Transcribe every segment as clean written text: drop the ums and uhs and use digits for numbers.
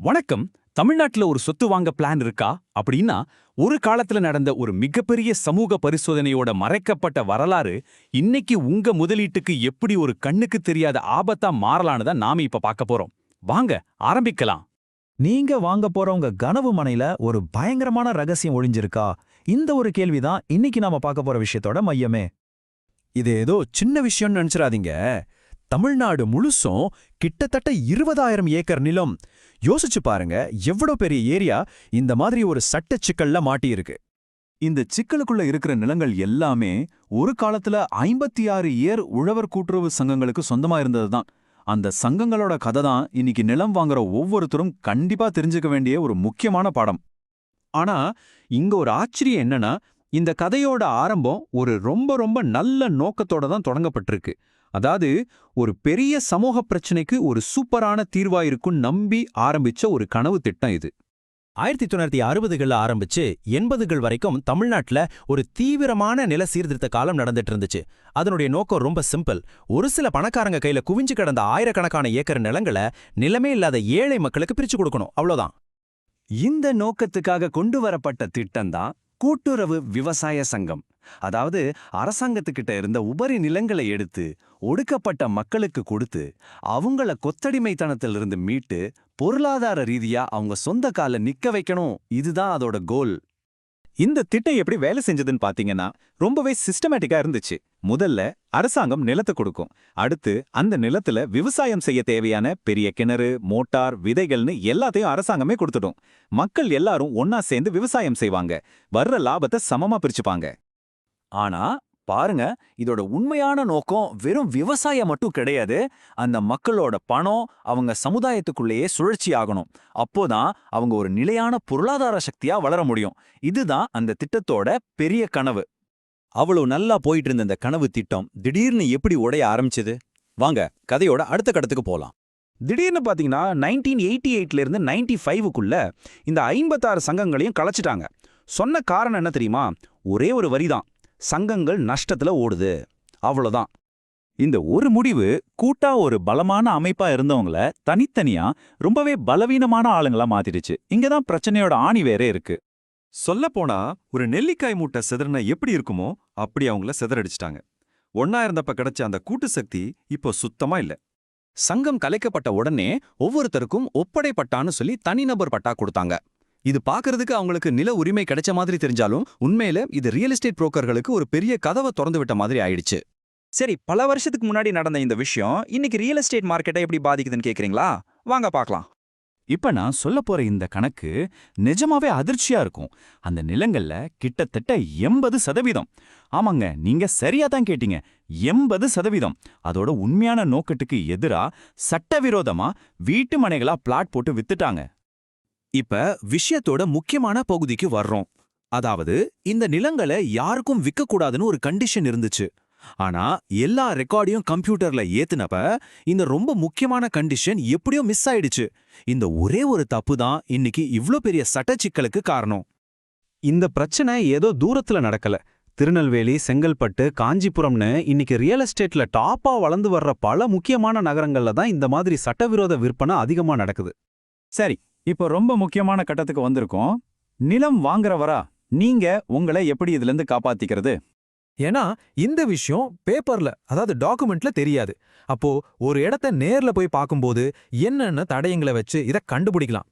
வணக்கம். தமிழ்நாட்டுல ஒரு சொத்து வாங்க பிளான் இருக்கா அப்படின்னா, ஒரு காலத்துல நடந்த ஒரு மிகப்பெரிய சமூக பரிசோதனையோட மறைக்கப்பட்ட வரலாறு இன்னைக்கு உங்க முதலீட்டுக்கு எப்படி ஒரு கண்ணுக்கு தெரியாத ஆபத்தா மாறலான்னு தான் நாம இப்ப பார்க்க போறோம். வாங்க ஆரம்பிக்கலாம். நீங்க வாங்க போற உங்க கனவு மனையில ஒரு பயங்கரமான ரகசியம் ஒளிஞ்சிருக்கா? இந்த ஒரு கேள்விதான் இன்னைக்கு நாம பார்க்க போற விஷயத்தோட மையமே. இது ஏதோ சின்ன விஷயம்னு நினைச்சிடாதீங்க. தமிழ்நாடு முழுசும் கிட்டத்தட்ட 20,000 ஏக்கர் நிலம். யோசிச்சு பாருங்க, எவ்வளவு பெரிய ஏரியா இந்த மாதிரி ஒரு சட்ட சிக்கல்ல மாட்டியிருக்கு. இந்த சிக்கலுக்குள்ள இருக்கிற நிலங்கள் எல்லாமே ஒரு காலத்துல 56 ஏர் உழவர் கூட்டுறவு சங்கங்களுக்கு சொந்தமா இருந்ததுதான். அந்த சங்கங்களோட கதை தான் இன்னைக்கு நிலம் வாங்குற ஒவ்வொருத்தரும் கண்டிப்பா தெரிஞ்சுக்க வேண்டிய ஒரு முக்கியமான பாடம். ஆனா இங்க ஒரு ஆச்சரியம் என்னன்னா, இந்த கதையோட ஆரம்பம் ஒரு ரொம்ப ரொம்ப நல்ல நோக்கத்தோட தான் தொடங்கப்பட்டிருக்கு. அதாவது ஒரு பெரிய சமூக பிரச்சனைக்கு ஒரு சூப்பரான தீர்வா இருக்கும் நம்பி ஆரம்பிச்ச ஒரு கனவு திட்டம் இது. 1960கள்ல ஆரம்பிச்சு 80கள் வரைக்கும் தமிழ்நாட்டுல ஒரு தீவிரமான நில சீர்திருத்த காலம் நடந்துட்டு இருந்துச்சு. அதனுடைய நோக்கம் ரொம்ப சிம்பிள். ஒரு சில பணக்காரங்க கையில குவிஞ்சு கிடந்த ஆயிரக்கணக்கான ஏக்கர் நிலங்களை நிலமே இல்லாத ஏழை மக்களுக்கு பிரிச்சு கொடுக்கணும், அவ்வளவுதான். இந்த நோக்கத்துக்காக கொண்டு வரப்பட்ட திட்டம்தான் கூட்டுறவு விவசாய சங்கம். அதாவது அரசாங்கத்துக்கிட்ட இருந்த உபரி நிலங்களை எடுத்து ஒடுக்கப்பட்ட மக்களுக்கு கொடுத்து அவங்கள கொத்தடிமைத்தனத்திலிருந்து மீட்டு பொருளாதார ரீதியா அவங்க சொந்த கால நிக்க வைக்கணும். இதுதான் அதோட கோல். இந்த திட்டம் எப்படி வேலை செஞ்சதுன்னு பாத்தீங்கன்னா ரொம்பவே சிஸ்டமேட்டிக்கா இருந்துச்சு. முதல்ல அரசாங்கம் நிலத்தை கொடுக்கும். அடுத்து அந்த நிலத்துல விவசாயம் செய்ய தேவையான பெரிய கிணறு, மோட்டார், விதைகள்னு எல்லாத்தையும் அரசாங்கமே கொடுத்துடும். மக்கள் எல்லாரும் ஒன்னா சேர்ந்து விவசாயம் செய்வாங்க. வர்ற லாபத்தை சமமா பிரிச்சுப்பாங்க. ஆனா பாருங்க, இதோட உண்மையான நோக்கம் வெறும் விவசாயம் மட்டும் கிடையாது. அந்த மக்களோட பணம் அவங்க சமுதாயத்துக்குள்ளேயே சுழற்சி ஆகணும். அப்போதான் அவங்க ஒரு நிலையான பொருளாதார சக்தியா வளர முடியும். இதுதான் அந்த திட்டத்தோட பெரிய கனவு. அவ்வளவு நல்லா போயிட்டு இருந்த இந்த கனவு திட்டம் திடீர்னு எப்படி உடைய ஆரம்பிச்சது? வாங்க கதையோட அடுத்த கட்டத்துக்கு போலாம். திடீர்னு பாத்தீங்கன்னா 1988ல இருந்து 95க்குள்ள இந்த 56 சங்கங்களையும் கலைச்சிட்டாங்க. சொன்ன காரணம் என்ன தெரியுமா? ஒரே ஒரு வரிதான், சங்கங்கள் நஷ்டத்துல ஓடுது, அவ்வளவுதான். இந்த ஒரு முடிவு கூட்டா ஒரு பலமான அமைப்பா இருந்தவங்கள தனித்தனியா ரொம்பவே பலவீனமான ஆளுங்களா மாத்திடுச்சு. இங்கதான் பிரச்சனையோட ஆணி வேறே இருக்கு. சொல்லப்போனா ஒரு நெல்லிக்காய் மூட்டை சிதறன எப்படி இருக்குமோ அப்படி அவங்கள சிதறடிச்சிட்டாங்க. ஒன்னா இருந்தப்ப கிடைச்ச அந்த கூட்டு சக்தி இப்போ சுத்தமா இல்ல. சங்கம் கலைக்கப்பட்ட உடனே ஒவ்வொருத்தருக்கும் ஒப்படை பட்டான்னு சொல்லி தனிநபர் பட்டா கொடுத்தாங்க. இது பாக்குறதுக்கு அவங்களுக்கு நில உரிமை கிடைச்ச மாதிரி தெரிஞ்சாலும் உண்மையில இது ரியல் எஸ்டேட் புரோக்கர்களுக்கு ஒரு பெரிய கதவை திறந்து விட்ட மாதிரி ஆயிடுச்சு. சரி, பல வருஷத்துக்கு முன்னாடி நடந்த இந்த விஷயம் இன்னைக்கு ரியல் எஸ்டேட் மார்க்கெட்டை எப்படி பாதிக்குதுன்னு கேக்குறீங்களா? வாங்க பார்க்கலாம். இப்ப நான் சொல்ல போற இந்த கணக்கு நிஜமாவே அதிர்ச்சியா இருக்கும். அந்த நிலங்கள்ல கிட்டத்தட்ட 80%. ஆமாங்க, நீங்க சரியா தான் கேட்டீங்க, 80%. அதோட உண்மையான நோக்கத்துக்கு எதிரா சட்டவிரோதமா வீட்டு மனைகளா பிளாட் போட்டு வித்துட்டாங்க. இப்ப விஷயத்தோட முக்கியமான பகுதிக்கு வர்றோம். அதாவது இந்த நிலங்களை யாருக்கும் விற்கக்கூடாதுன்னு ஒரு கண்டிஷன் இருந்துச்சு. ஆனா எல்லா ரெக்கார்டையும் கம்ப்யூட்டர்ல ஏத்துனப்ப இந்த ரொம்ப முக்கியமான கண்டிஷன் எப்படியோ மிஸ் ஆயிடுச்சு. இந்த ஒரே ஒரு தப்பு தான் இன்னைக்கு இவ்ளோ பெரிய சட்ட சிக்கலுக்கு காரணம். இந்த பிரச்சனை ஏதோ தூரத்துல நடக்கல. திருநெல்வேலி, செங்கல்பட்டு, காஞ்சிபுரம்னு இன்னைக்கு ரியல் எஸ்டேட்ல டாப்பா வளர்ந்து வர்ற பல முக்கியமான நகரங்கள்ல தான் இந்த மாதிரி சட்டவிரோத விற்பனை அதிகமா நடக்குது. சரி, இப்போ ரொம்ப முக்கியமான கட்டத்துக்கு வந்திருக்கோம். நிலம் வாங்குறவரா நீங்க உங்களை எப்படி இதுல இருந்து காப்பாத்திக்கிறது? ஏன்னா இந்த விஷயம் பேப்பர்ல, அதாவது டாக்குமெண்ட்ல தெரியாது. அப்போ ஒரு இடத்த நேர்ல போய் பார்க்கும்போது என்னென்ன தடயங்களை வச்சு இதை கண்டுபிடிக்கலாம்.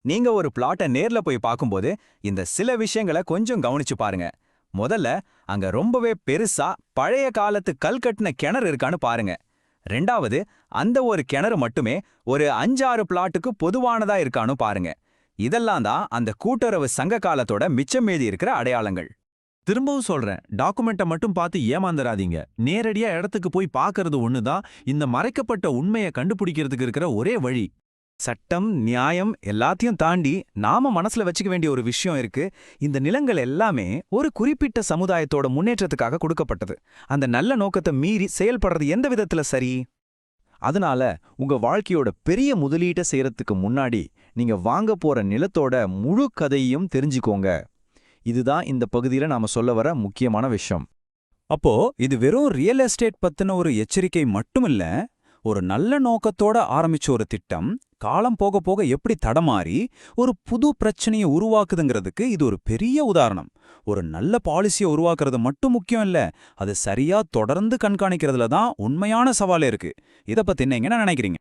நீங்க ஒரு பிளாட்டை நேர்ல போய் பார்க்கும்போது இந்த சில விஷயங்களை கொஞ்சம் கவனிச்சு பாருங்க. முதல்ல அங்க ரொம்பவே பெருசா பழைய காலத்து கல் கட்டின கிணறு இருக்கான்னு பாருங்க. ரெண்டாவது, அந்த ஒரு கிணறு மட்டுமே ஒரு 5-6 பிளாட்டுக்கு பொதுவானதா இருக்கான்னு பாருங்க. இதெல்லாம் தான் அந்த கூட்டுறவு சங்க காலத்தோட மிச்சம் மீதி இருக்கிற அடையாளங்கள். திரும்பவும் சொல்றேன், டாக்குமெண்ட்டை மட்டும் பார்த்து ஏமாந்துராதீங்க. நேரடியா இடத்துக்கு போய் பார்க்கறது ஒண்ணுதான் இந்த மறைக்கப்பட்ட உண்மையை கண்டுபிடிக்கிறதுக்கு இருக்கிற ஒரே வழி. சட்டம், நியாயம் எல்லாத்தையும் தாண்டி நாம மனசுல வச்சுக்க வேண்டிய ஒரு விஷயம் இருக்கு. இந்த நிலங்கள் எல்லாமே ஒரு குறிப்பிட்ட சமுதாயத்தோட முன்னேற்றத்துக்காக கொடுக்கப்பட்டது. அந்த நல்ல நோக்கத்தை மீறி செயல்படுறது எந்த விதத்துல சரி? அதனால உங்க வாழ்க்கையோட பெரிய முதலீட்டை செய்யறதுக்கு முன்னாடி நீங்க வாங்க போற நிலத்தோட முழு கதையையும் தெரிஞ்சுக்கோங்க. இதுதான் இந்த பகுதியில நாம சொல்ல வர முக்கியமான விஷயம். அப்போ இது வெறும் ரியல் எஸ்டேட் பத்தின ஒரு எச்சரிக்கை மட்டுமில்ல, ஒரு நல்ல நோக்கத்தோட ஆரம்பிச்ச ஒரு திட்டம் காலம் போக போக எப்படி தடமாறி ஒரு புது பிரச்சனையை உருவாக்குதுங்கிறதுக்கு இது ஒரு பெரிய உதாரணம். ஒரு நல்ல பாலிசியை உருவாக்குறது மட்டும் முக்கியம் இல்ல, அது சரியா தொடர்ந்து கண்காணிக்கிறதுல தான் உண்மையான சவாலே இருக்கு. இத பத்தி நீங்க என்ன நினைக்கிறீங்க?